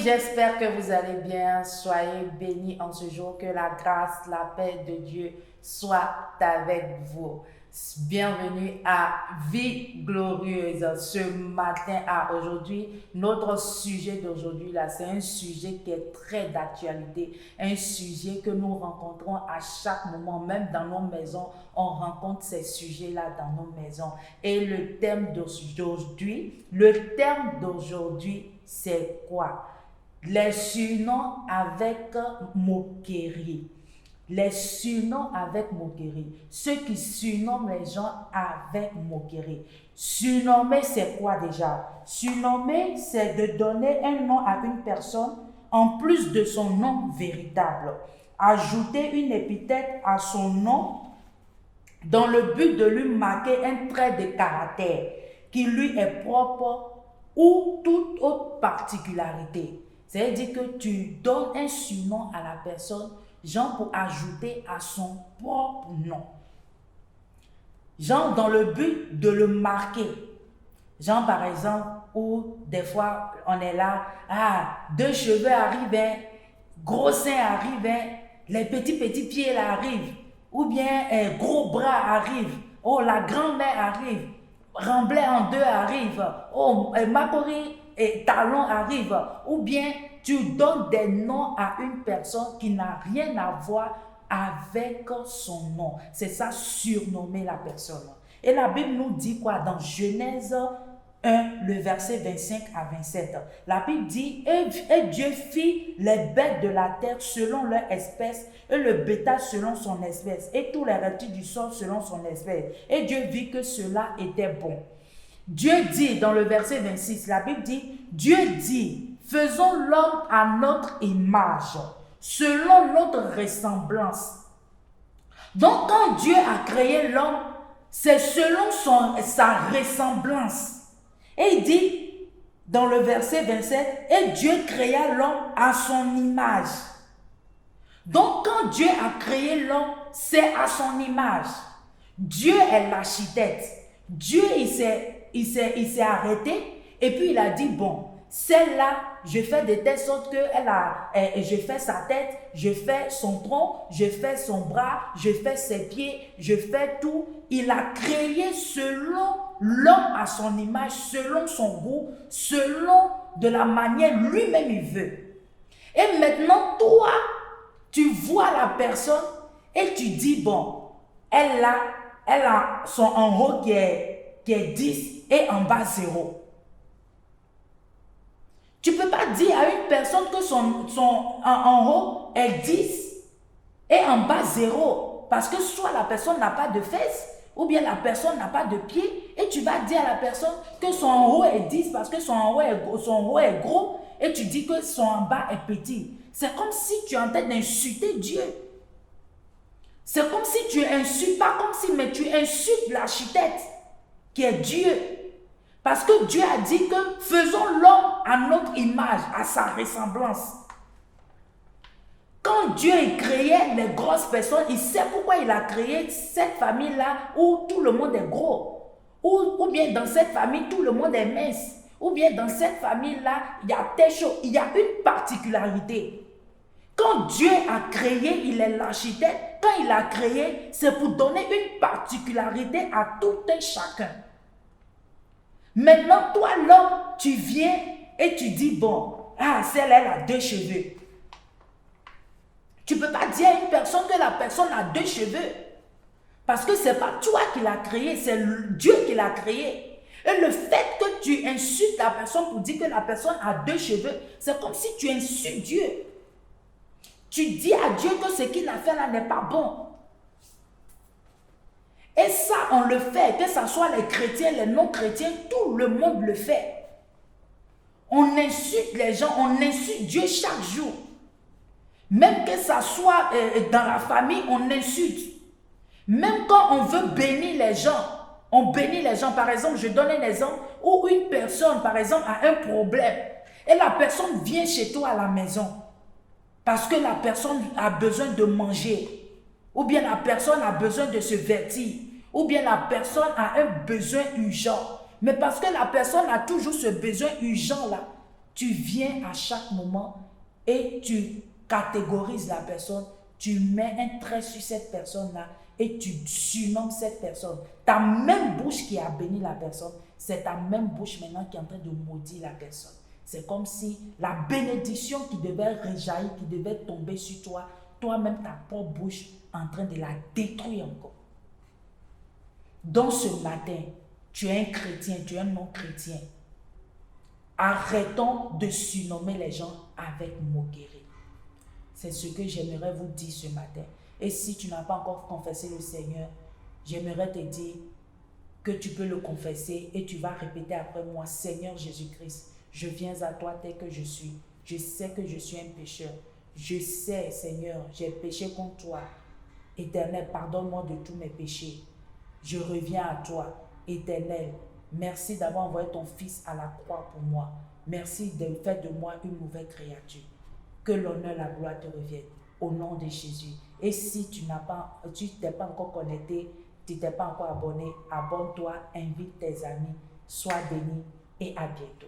j'espère que vous allez bien. Soyez bénis en ce jour. Que la grâce, la paix de Dieu soit avec vous. Bienvenue à Vie Glorieuse. Ce matin, aujourd'hui, notre sujet d'aujourd'hui, là, c'est un sujet qui est très d'actualité. Un sujet que nous rencontrons à chaque moment, même dans nos maisons. On rencontre ces sujets-là dans nos maisons. Et le thème d'aujourd'hui, c'est quoi? Les surnoms avec moquerie. Les surnoms avec moquerie. Ceux qui surnomment les gens avec moquerie. Surnommer, c'est quoi déjà? Surnommer, c'est de donner un nom à une personne en plus de son nom véritable. Ajouter une épithète à son nom dans le but de lui marquer un trait de caractère qui lui est propre ou toute autre particularité. C'est-à-dire que tu donnes un surnom à la personne, genre pour ajouter à son propre nom. Genre dans le but de le marquer. Genre par exemple, où des fois on est là, deux cheveux arrivent, gros seins arrivent, les petits pieds là arrivent, ou bien gros bras arrivent, oh la grand-mère arrive, remblai en deux arrive, oh Macori et talon arrive, ou bien tu donnes des noms à une personne qui n'a rien à voir avec son nom. C'est ça, surnommer la personne. Et la Bible nous dit quoi dans Genèse 1, le verset 25 à 27. La Bible dit, et Dieu fit les bêtes de la terre selon leur espèce, et le bétail selon son espèce, et tous les reptiles du sol selon son espèce. Et Dieu vit que cela était bon. Dieu dit, dans le verset 26, la Bible dit, Dieu dit, faisons l'homme à notre image, selon notre ressemblance. Donc, quand Dieu a créé l'homme, c'est selon sa ressemblance. Et il dit, dans le verset 27, et Dieu créa l'homme à son image. Donc, quand Dieu a créé l'homme, c'est à son image. Dieu est l'architecte. Dieu, il s'est arrêté et puis il a dit, bon, celle-là, je fais de telle sorte que je fais sa tête, je fais son tronc, je fais son bras, je fais ses pieds, je fais tout. Il a créé selon l'homme à son image, selon son goût, selon de la manière lui-même il veut. Et maintenant, toi, tu vois la personne et tu dis, bon, elle a son en haut qui est 10 et en bas 0. Tu ne peux pas dire à une personne que son en haut est 10 et en bas 0. Parce que soit la personne n'a pas de fesses, ou bien la personne n'a pas de pieds, et tu vas dire à la personne que son en haut est 10 parce que son en haut est gros, et tu dis que son en bas est petit. C'est comme si tu es en train d'insulter Dieu. C'est comme si tu insultes, pas comme si, mais tu insultes l'architecte qui est Dieu. Parce que Dieu a dit que faisons l'homme à notre image, à sa ressemblance. Quand Dieu a créé les grosses personnes, il sait pourquoi il a créé cette famille-là où tout le monde est gros. Ou bien dans cette famille, tout le monde est mince. Ou bien dans cette famille-là, il y a telle chose. Il y a une particularité. Quand Dieu a créé, il est l'architecte. Quand il a créé, c'est pour donner une particularité à tout un chacun. Maintenant, toi, l'homme, tu viens et tu dis, bon, celle-là, elle a 2 cheveux. Tu ne peux pas dire à une personne que la personne a 2 cheveux. Parce que ce n'est pas toi qui l'as créé, c'est Dieu qui l'a créé. Et le fait que tu insultes la personne pour dire que la personne a 2 cheveux, c'est comme si tu insultes Dieu. Tu dis à Dieu que ce qu'il a fait là n'est pas bon. Et ça, on le fait, que ce soit les chrétiens, les non-chrétiens, tout le monde le fait. On insulte les gens, on insulte Dieu chaque jour. Même que ça soit dans la famille, on insulte. Même quand on veut bénir les gens, on bénit les gens. Par exemple, je donne un exemple où une personne, par exemple, a un problème. Et la personne vient chez toi à la maison. Parce que la personne a besoin de manger. Ou bien la personne a besoin de se vêtir. Ou bien la personne a un besoin urgent. Mais parce que la personne a toujours ce besoin urgent là, Tu viens à chaque moment et tu catégorises la personne, tu mets un trait sur cette personne-là et tu surnommes cette personne. Ta même bouche qui a béni la personne, c'est ta même bouche maintenant qui est en train de maudire la personne. C'est comme si la bénédiction qui devait réjaillir, qui devait tomber sur toi, toi-même, ta propre bouche est en train de la détruire encore. Donc ce matin, tu es un chrétien, tu es un non-chrétien. Arrêtons de surnommer les gens avec moquerie. C'est ce que j'aimerais vous dire ce matin. Et si tu n'as pas encore confessé le Seigneur, j'aimerais te dire que tu peux le confesser et tu vas répéter après moi: Seigneur Jésus-Christ, je viens à toi tel que je suis. Je sais que je suis un pécheur. Je sais, Seigneur, j'ai péché contre toi. Éternel, pardonne-moi de tous mes péchés. Je reviens à toi, Éternel. Merci d'avoir envoyé ton Fils à la croix pour moi. Merci de faire de moi une nouvelle créature. Que l'honneur, la gloire te reviennent. Au nom de Jésus. Et si tu t'es pas encore connecté, tu t'es pas encore abonné, abonne-toi, invite tes amis. Sois béni et à bientôt.